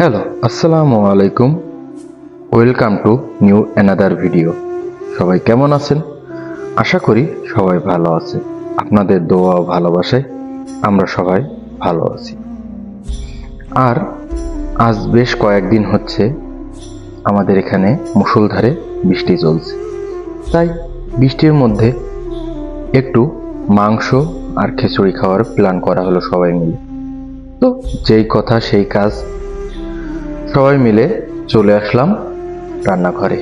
Hello, আসসালামু আলাইকুম। Welcome to new another video. সবাই কেমন আছেন? আশা করি সবাই ভালো আছে। আপনাদের দোয়া ও ভালোবাসায় আমরা সবাই ভালো আছি। আর আজ বেশ কয়েকদিন হচ্ছে আমাদের এখানে মুষলধারে বৃষ্টি চলছে। তাই বৃষ্টির মধ্যে একটু মাংস আর খিচুড়ি খাওয়ার প্ল্যান করা হলো সবাই মিলে। তো যেই কথা সেই কাজ, সবাই মিলে চলে আসলাম রান্নাঘরে।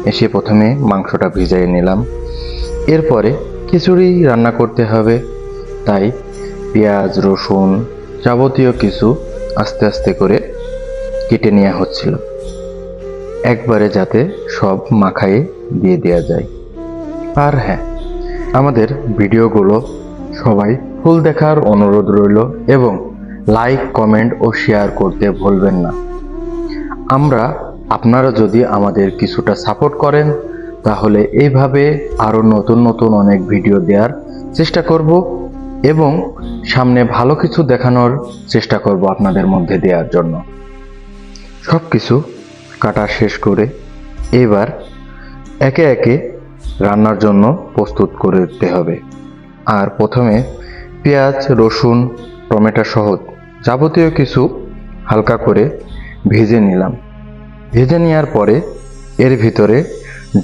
এসে প্রথমে মাংসটা ভিজিয়ে নিলাম। এরপরে খিচুড়ি রান্না করতে হবে, তাই পেঁয়াজ রসুন যাবতীয় কিছু আস্তে আস্তে করে কেটে নেওয়া হচ্ছিল, একবারে যাতে সব মাখায়ে দিয়ে দেওয়া যায়। আর হ্যাঁ, আমাদের ভিডিওগুলো সবাই ফুল দেখার অনুরোধ রইল এবং লাইক কমেন্ট ও শেয়ার করতে ভুলবেন না। আপনারা যদি আমাদের কিছুটা সাপোর্ট করেন তাহলে এইভাবে আরো নতুন নতুন অনেক ভিডিও দেওয়ার চেষ্টা করব এবং সামনে ভালো কিছু দেখানোর চেষ্টা করব আপনাদের মধ্যে দেওয়ার জন্য। সবকিছু কাটা শেষ করে এবার একে একে রান্নার জন্য প্রস্তুত করে দিতে হবে। আর প্রথমে পেঁয়াজ রসুন টমেটো সহ যাবতীয় কিছু হালকা করে ভেজে নিলাম। ভেজে নেওয়ার পরে এর ভিতরে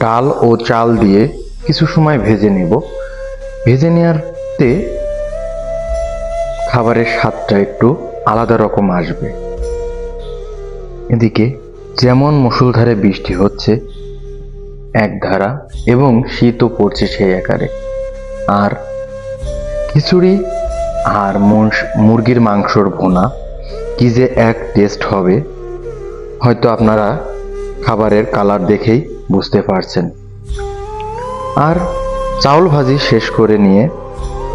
ডাল ও চাল দিয়ে কিছু সময় ভেজে নেব। ভেজে নেওয়াতে খাবারের স্বাদটা একটু আলাদা রকম আসবে। এদিকে যেমন মুষলধারে বৃষ্টি হচ্ছে এক ধারা এবং শীতও পড়ছে সেই আকারে। আর খিচুড়ি আর মুরগির মাংসর ভুনা কি যে এক টেস্ট হবে, হয়তো আপনারা খাবারের কালার দেখেই বুঝতে পারছেন। আর চাউল ভাজি শেষ করে নিয়ে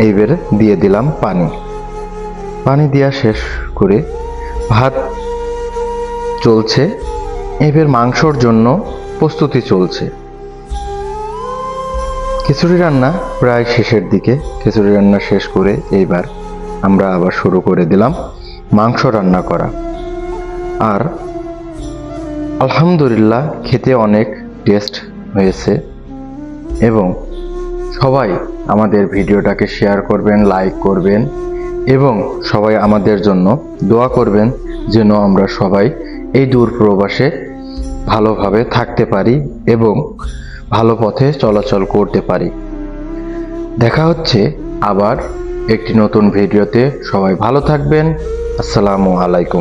এইবার দিয়ে দিলাম পানি দেওয়া শেষ করে ভাত চলছে। এবার মাংসর জন্য প্রস্তুতি চলছে। খিচুড়ি রান্না প্রায় শেষের দিকে। খিচুড়ি রান্না শেষ করে এইবার আমরা আবার শুরু করে দিলাম মাংস রান্না করা। আর আলহামদুলিল্লাহ খেতে অনেক টেস্ট হয়েছে এবং সবাই আমাদের ভিডিওটাকে শেয়ার করবেন, লাইক করবেন এবং সবাই আমাদের জন্য দোয়া করবেন যেন আমরা সবাই এই দূর প্রবাসে ভালোভাবে থাকতে পারি এবং ভালো পথে চলাচল করতে পারি। দেখা হচ্ছে আবার একটি নতুন ভিডিওতে। সবাই ভালো থাকবেন। আসসালামু আলাইকুম।